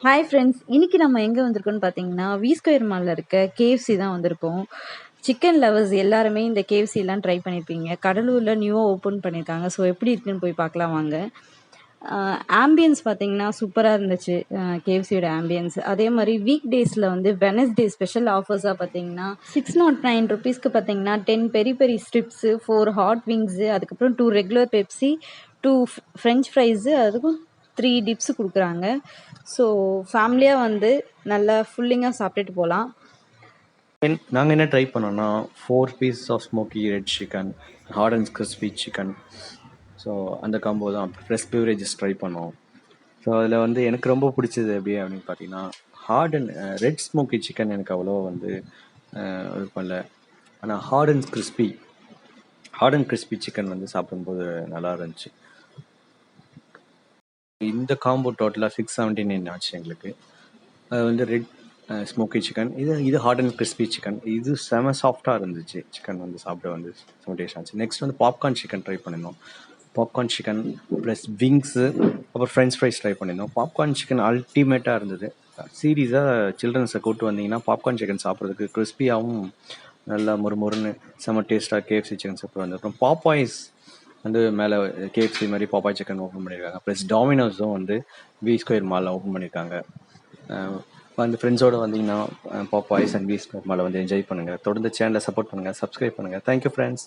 Hi friends. இன்னைக்கு நம்ம எங்க வந்திருக்கோம்னு பார்த்தீங்கன்னா, வி ஸ்கொயர் மால்ல இருக்க KFC தான் வந்திருக்கோம். சிக்கன் லவர்ஸ் எல்லாருமே இந்த KFCலாம் ட்ரை பண்ணியிருப்பீங்க. கடலூர்ல நியூவா ஓப்பன் பண்ணியிருக்காங்க. ஸோ எப்படி இருக்குன்னு போய் பார்க்கலாம் வாங்க. ஆம்பியன்ஸ் பார்த்தீங்கன்னா சூப்பரா இருந்துச்சு. KFCயோட ஆம்பியன்ஸ். அதே மாரி வீக் டேஸ்ல வந்து வெட்னஸ்டே ஸ்பெஷல் ஆஃபர்ஸா பார்த்தீங்கன்னா, ₹609க்கு பார்த்தீங்கன்னா 10 பெரி பெரி ஸ்ட்ரிப்ஸு, 4 ஹாட் விங்ஸு, அதுக்கப்புறம் 2 ரெகுலர் பெப்சி, 2 ஃப்ரெஞ்ச் ஃப்ரைஸு, அதுக்கும் 3 டிப்ஸ் குடுக்குறாங்க. ஸோ ஃபேமிலியா வந்து நல்லா ஃபுல்லிங்கா சாப்பிட்டுட்டு போலாம். நாங்கள் என்ன ட்ரை பண்ணோம்னா 4 piece of smoky red chicken, hot and crispy chicken. So அந்த காம்போ தான். ஃப்ரெஷ் பிவரேஜஸ் ட்ரை பண்ணோம். ஸோ அதில் வந்து எனக்கு ரொம்ப பிடிச்சது எப்படி அப்படின்னு பார்த்தீங்கன்னா, hot and red smoky chicken எனக்கு அவ்வளோ வந்து இது பண்ணல. ஆனால் ஹார்ட் அண்ட் கிறிஸ்பி சிக்கன் வந்து சாப்பிடும்போது நல்லா இருந்துச்சு. இந்த காம்போ டோட்டலாக 679 ஆச்சு எங்களுக்கு. அது வந்து ரெட் ஸ்மோக்கி சிக்கன், இது ஹாட் அண்ட் கிறிஸ்பி சிக்கன். இது செம சாஃப்டாக இருந்துச்சு. சிக்கன் வந்து சாப்பிட வந்து செம டேஸ்ட் ஆச்சு. நெக்ஸ்ட் வந்து பாப்கார்ன் சிக்கன் ட்ரை பண்ணியிருந்தோம். பாப்கார்ன் சிக்கன் ப்ளஸ் விங்ஸு, அப்புறம் ஃப்ரெஞ்ச் ஃப்ரைஸ் ட்ரை பண்ணியிருந்தோம். பாப்கார்ன் சிக்கன் அல்டிமேட்டாக இருந்தது. சீரியஸாக சில்ட்ரன்ஸை கூப்பிட்டு வந்தீங்கன்னா பாப்கார்ன் சிக்கன் சாப்பிட்றதுக்கு கிறிஸ்பியாகவும் நல்லா மொறுமொறுன்னு செம டேஸ்ட்டாக KFC சிக்கன் சாப்பிட்டு வந்து. அப்புறம் பாப்பாய்ஸ் வந்து மேலே KFC மாதிரி பாப்பாய் சிக்கன் ஓப்பன் பண்ணியிருக்காங்க. ப்ளஸ் டாமினோஸும் வந்து வி ஸ்கொயர் மாலில் ஓப்பன் பண்ணியிருக்காங்க. வந்து ஃப்ரெண்ட்ஸோடு வந்தீங்கன்னா பாப்பாய்ஸ் அண்ட் வி ஸ்கொயர் மாலை வந்து என்ஜாய் பண்ணுங்கள். தொடர்ந்து சேனலை சப்போர்ட் பண்ணுங்கள், சப்ஸ்கிரைப் பண்ணுங்கள். Thank you friends.